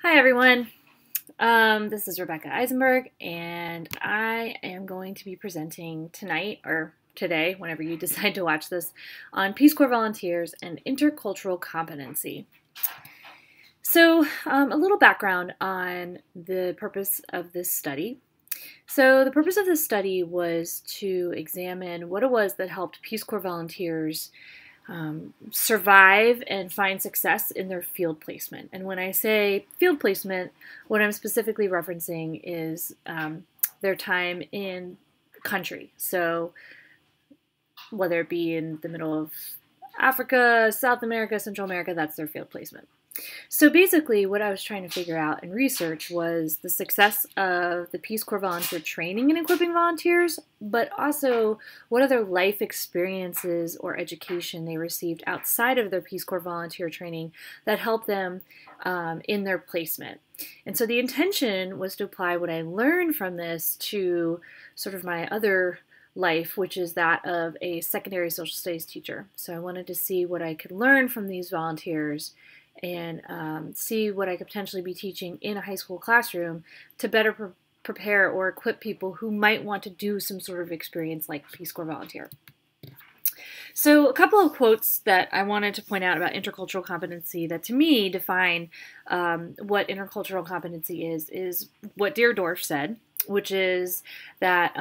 Hi everyone, this is Rebecca Eisenberg, and I am going to be presenting tonight, or today, whenever you decide to watch this, on Peace Corps volunteers and intercultural competency. So, a little background on the purpose of this study. So, the purpose of this study was to examine what it was that helped Peace Corps volunteers survive and find success in their field placement. And when I say field placement, what I'm specifically referencing is their time in country. So whether it be in the middle of Africa, South America, Central America, that's their field placement. So basically, what I was trying to figure out in research was the success of the Peace Corps volunteer training and equipping volunteers, but also what other life experiences or education they received outside of their Peace Corps volunteer training that helped them in their placement. And so the intention was to apply what I learned from this to sort of my other life, which is that of a secondary social studies teacher. So I wanted to see what I could learn from these volunteers and see what I could potentially be teaching in a high school classroom to better prepare or equip people who might want to do some sort of experience like Peace Corps volunteer. So a couple of quotes that I wanted to point out about intercultural competency that to me define what intercultural competency is what Deerdorf said, which is that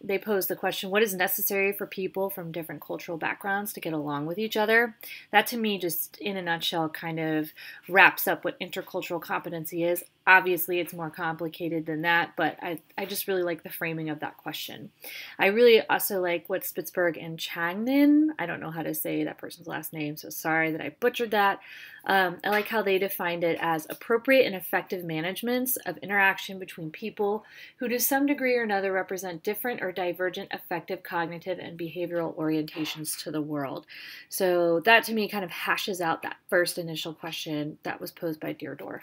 they pose the question, what is necessary for people from different cultural backgrounds to get along with each other? That to me just in a nutshell kind of wraps up what intercultural competency is. Obviously it's more complicated than that, but I just really like the framing of that question. I really also like what Spitzberg and Chagnon, I don't know how to say that person's last name, so sorry that I butchered that. I like how they defined it as appropriate and effective managements of interaction between people who to some degree or another represent different or divergent affective, cognitive, and behavioral orientations to the world. So that to me kind of hashes out that first initial question that was posed by Deerdorf.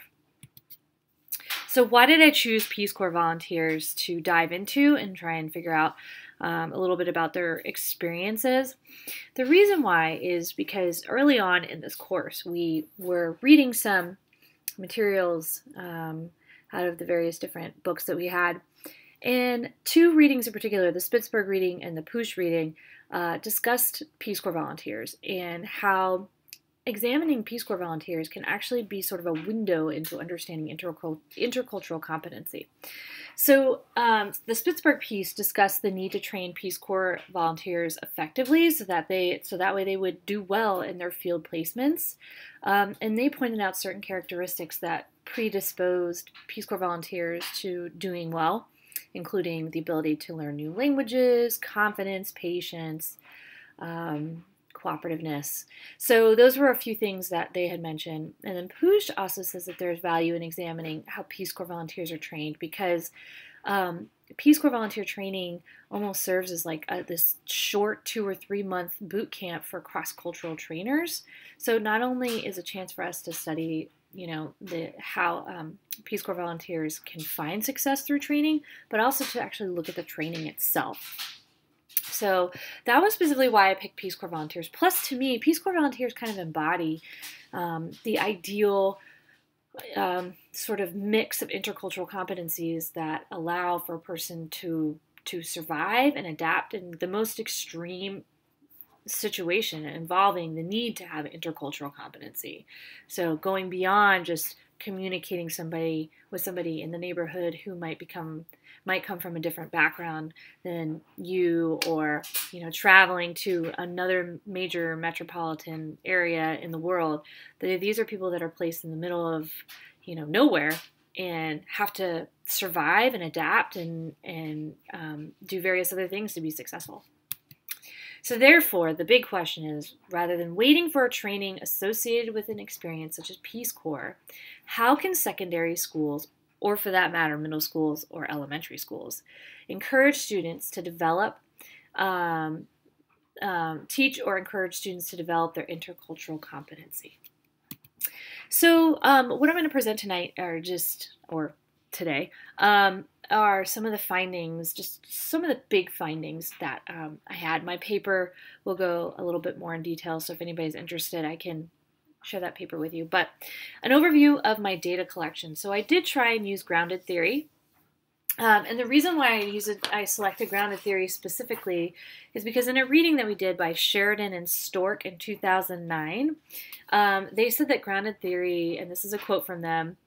So why did I choose Peace Corps volunteers to dive into and try and figure out a little bit about their experiences? The reason why is because early on in this course, we were reading some materials out of the various different books that we had. And two readings in particular, the Spitzberg reading and the Pusch reading, discussed Peace Corps volunteers and how examining Peace Corps volunteers can actually be sort of a window into understanding intercultural competency. So the Spitzberg piece discussed the need to train Peace Corps volunteers effectively so that way they would do well in their field placements. And they pointed out certain characteristics that predisposed Peace Corps volunteers to doing well, including the ability to learn new languages, confidence, patience, cooperativeness. So those were a few things that they had mentioned. And then Pusch also says that there's value in examining how Peace Corps volunteers are trained because Peace Corps volunteer training almost serves as like this short 2 or 3 month boot camp for cross-cultural trainers. So not only is a chance for us to study how Peace Corps volunteers can find success through training, but also to actually look at the training itself. So that was specifically why I picked Peace Corps volunteers. Plus, to me, Peace Corps volunteers kind of embody the ideal sort of mix of intercultural competencies that allow for a person to survive and adapt in the most extreme situation involving the need to have intercultural competency. So going beyond just communicating with somebody in the neighborhood who might come from a different background than you, or traveling to another major metropolitan area in the world. These are people that are placed in the middle of nowhere and have to survive and adapt and do various other things to be successful. So therefore, the big question is, rather than waiting for a training associated with an experience such as Peace Corps, how can secondary schools, or for that matter, middle schools or elementary schools, encourage students to develop, teach or encourage students to develop their intercultural competency? So what I'm going to present tonight today, are some of the findings, just some of the big findings that I had. My paper will go a little bit more in detail, so if anybody's interested, I can share that paper with you. But an overview of my data collection. So I did try and use grounded theory. And the reason why I selected grounded theory specifically is because in a reading that we did by Sheridan and Stork in 2009, they said that grounded theory, and this is a quote from them,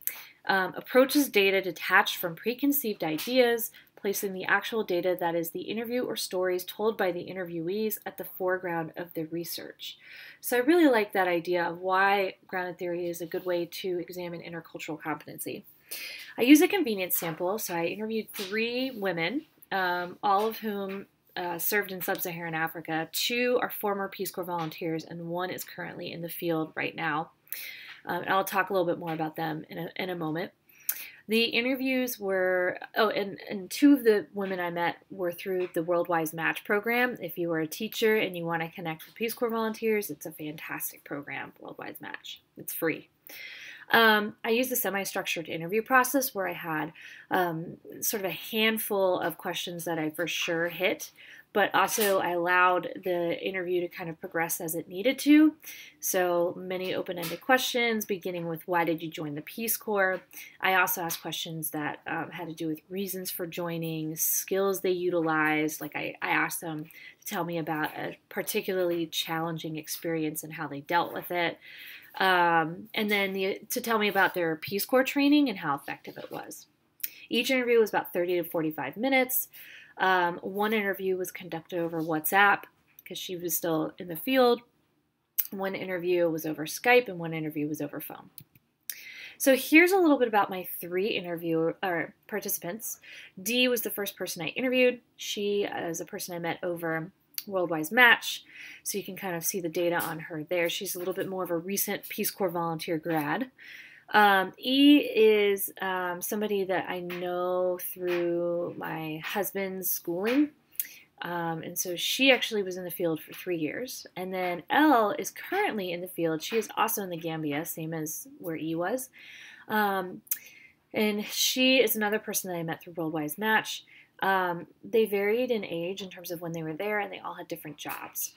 approaches data detached from preconceived ideas, placing the actual data, that is the interview or stories told by the interviewees, at the foreground of the research. So I really like that idea of why grounded theory is a good way to examine intercultural competency. I used a convenience sample, so I interviewed 3 women, all of whom served in sub-Saharan Africa. 2 are former Peace Corps volunteers, and 1 is currently in the field right now. And I'll talk a little bit more about them in a moment. The interviews were, and 2 of the women I met were through the Worldwide Match program. If you are a teacher and you want to connect with Peace Corps volunteers, it's a fantastic program, Worldwide Match. It's free. I used a semi-structured interview process where I had sort of a handful of questions that I for sure hit, but also I allowed the interview to kind of progress as it needed to. So many open-ended questions, beginning with why did you join the Peace Corps? I also asked questions that had to do with reasons for joining, skills they utilized. Like I asked them to tell me about a particularly challenging experience and how they dealt with it. And then to tell me about their Peace Corps training and how effective it was. Each interview was about 30 to 45 minutes. One interview was conducted over WhatsApp because she was still in the field. One interview was over Skype, and one interview was over phone. So here's a little bit about my 3 participants. Dee was the first person I interviewed. She is a person I met over Worldwide Match, so you can kind of see the data on her there. She's a little bit more of a recent Peace Corps volunteer grad. E is somebody that I know through my husband's schooling, and so she actually was in the field for 3 years. And then L is currently in the field. She is also in the Gambia, same as where E was, and she is another person that I met through Worldwide Match. They varied in age in terms of when they were there, and they all had different jobs.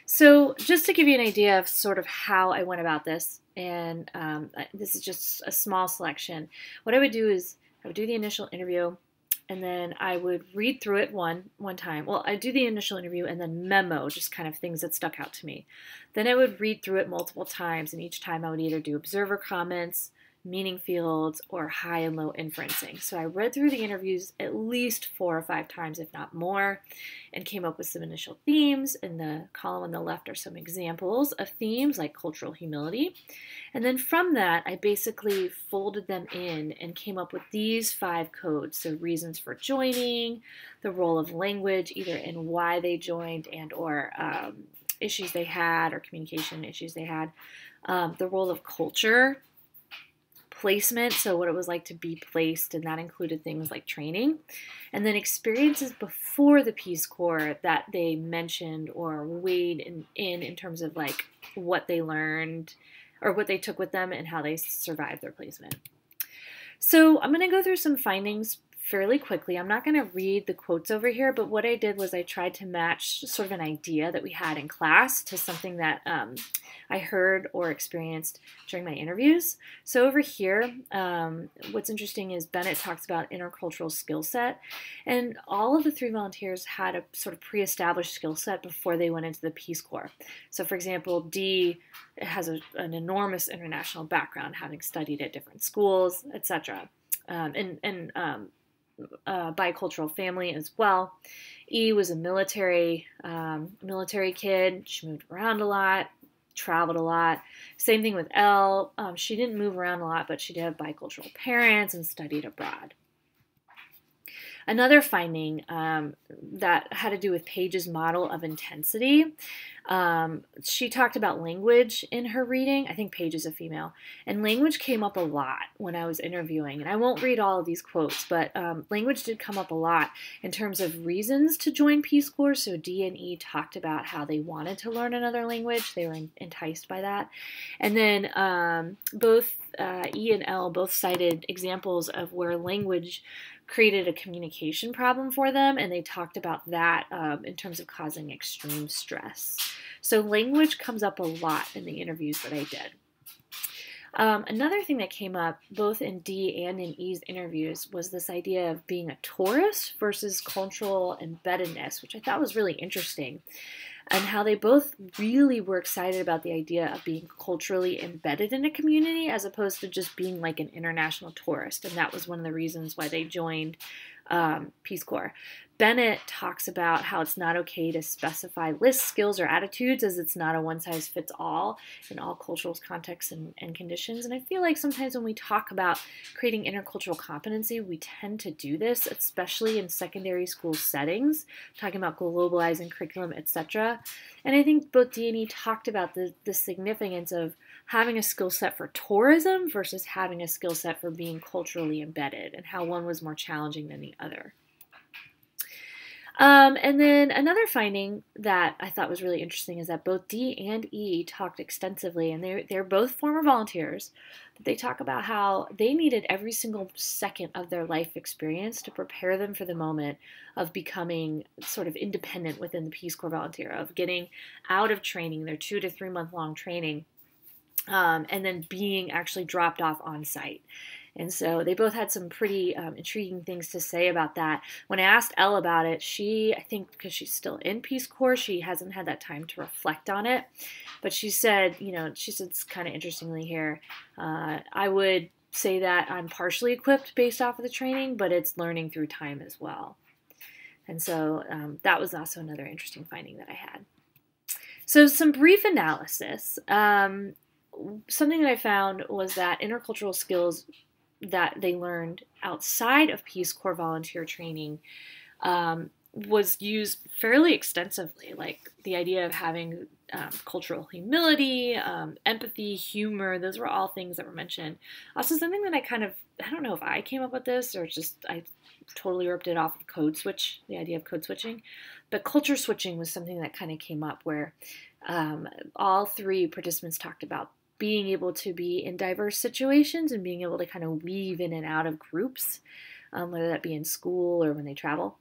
So just to give you an idea of sort of how I went about this, and this is just a small selection, what I would do is I would do the initial interview, and then I would read through it one time. Well, I'd do the initial interview and then memo, just kind of things that stuck out to me. Then I would read through it multiple times, and each time I would either do observer comments, meaning fields, or high and low inferencing. So I read through the interviews at least 4 or 5 times, if not more, and came up with some initial themes. In the column on the left are some examples of themes like cultural humility. And then from that, I basically folded them in and came up with these 5 codes. So reasons for joining, the role of language, either in why they joined and or issues they had or communication issues they had, the role of culture, placement, so what it was like to be placed, and that included things like training, and then experiences before the Peace Corps that they mentioned or weighed in terms of like what they learned or what they took with them and how they survived their placement. So I'm going to go through some findings fairly quickly. I'm not going to read the quotes over here, but what I did was I tried to match sort of an idea that we had in class to something that I heard or experienced during my interviews. So over here, what's interesting is Bennett talks about intercultural skill set, and all of the 3 volunteers had a sort of pre-established skill set before they went into the Peace Corps. So for example, Dee has an enormous international background, having studied at different schools, etc. Bicultural family as well. E was a military kid. She moved around a lot, traveled a lot. Same thing with L. She didn't move around a lot, but she did have bicultural parents and studied abroad. Another finding that had to do with Paige's model of intensity. She talked about language in her reading. I think Paige is a female. And language came up a lot when I was interviewing. And I won't read all of these quotes, but language did come up a lot in terms of reasons to join Peace Corps. So D and E talked about how they wanted to learn another language. They were enticed by that. And then both E and L both cited examples of where language created a communication problem for them, and they talked about that in terms of causing extreme stress. So language comes up a lot in the interviews that I did. Another thing that came up both in D and in E's interviews was this idea of being a tourist versus cultural embeddedness, which I thought was really interesting, and how they both really were excited about the idea of being culturally embedded in a community as opposed to just being like an international tourist. And that was one of the reasons why they joined Peace Corps. Bennett talks about how it's not okay to specify lists, skills, or attitudes, as it's not a one-size-fits-all in all cultural contexts and conditions. And I feel like sometimes when we talk about creating intercultural competency, we tend to do this, especially in secondary school settings, talking about globalizing curriculum, etc. And I think both D and E talked about the significance of having a skill set for tourism versus having a skill set for being culturally embedded, and how one was more challenging than the other. And then another finding that I thought was really interesting is that both D and E talked extensively, and they're both former volunteers, but they talk about how they needed every single second of their life experience to prepare them for the moment of becoming sort of independent within the Peace Corps volunteer, of getting out of training, their 2 to 3 month long training, and then being actually dropped off on site. And so they both had some pretty intriguing things to say about that. When I asked Elle about it, I think because she's still in Peace Corps, she hasn't had that time to reflect on it. But she said, it's kind of interestingly here, I would say that I'm partially equipped based off of the training, but it's learning through time as well. And so that was also another interesting finding that I had. So some brief analysis. Something that I found was that intercultural skills that they learned outside of Peace Corps volunteer training was used fairly extensively, like the idea of having cultural humility, empathy, humor. Those were all things that were mentioned. Also, something that I don't know if I came up with this or just I totally ripped it off of code switch, the idea of code switching, but culture switching was something that kind of came up where all three participants talked about being able to be in diverse situations and being able to kind of weave in and out of groups, whether that be in school or when they travel.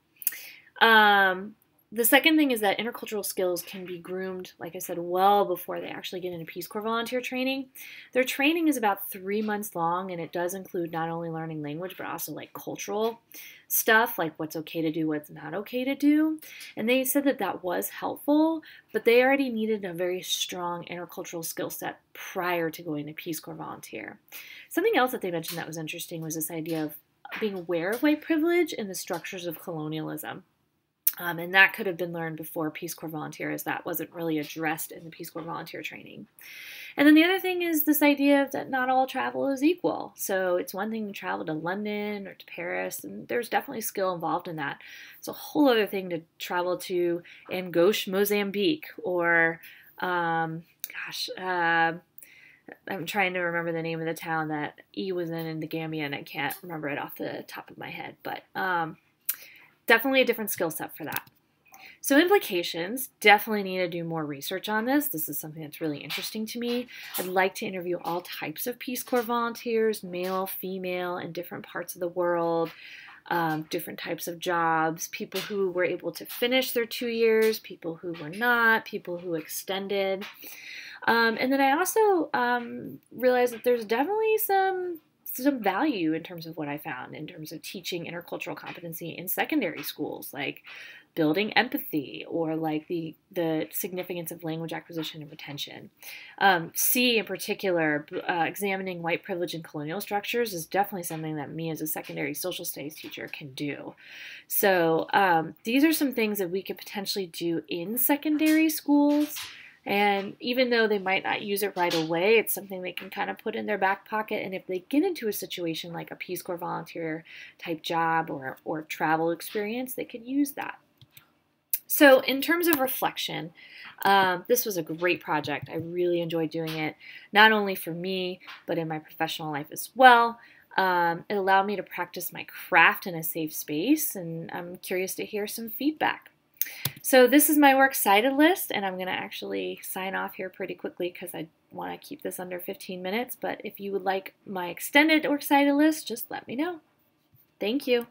The second thing is that intercultural skills can be groomed, like I said, well before they actually get into Peace Corps volunteer training. Their training is about 3 months long, and it does include not only learning language, but also like cultural stuff, like what's okay to do, what's not okay to do. And they said that that was helpful, but they already needed a very strong intercultural skill set prior to going to Peace Corps volunteer. Something else that they mentioned that was interesting was this idea of being aware of white privilege and the structures of colonialism. And that could have been learned before Peace Corps volunteer, as that wasn't really addressed in the Peace Corps volunteer training. And then the other thing is this idea that not all travel is equal. So it's one thing to travel to London or to Paris, and there's definitely skill involved in that. It's a whole other thing to travel to Angoche, Mozambique, or, I'm trying to remember the name of the town that E was in the Gambia, and I can't remember it off the top of my head, but definitely a different skill set for that. So implications, definitely need to do more research on this. This is something that's really interesting to me. I'd like to interview all types of Peace Corps volunteers, male, female, in different parts of the world, different types of jobs, people who were able to finish their 2 years, people who were not, people who extended. And then I also realized that there's definitely some value in terms of what I found in terms of teaching intercultural competency in secondary schools, like building empathy or like the significance of language acquisition and retention. C in particular, examining white privilege and colonial structures is definitely something that me as a secondary social studies teacher can do. So these are some things that we could potentially do in secondary schools. And even though they might not use it right away, it's something they can kind of put in their back pocket. And if they get into a situation like a Peace Corps volunteer type job or travel experience, they could use that. So in terms of reflection, this was a great project. I really enjoyed doing it, not only for me, but in my professional life as well. It allowed me to practice my craft in a safe space, and I'm curious to hear some feedback. So this is my works cited list, and I'm going to actually sign off here pretty quickly because I want to keep this under 15 minutes. But if you would like my extended works cited list, just let me know. Thank you.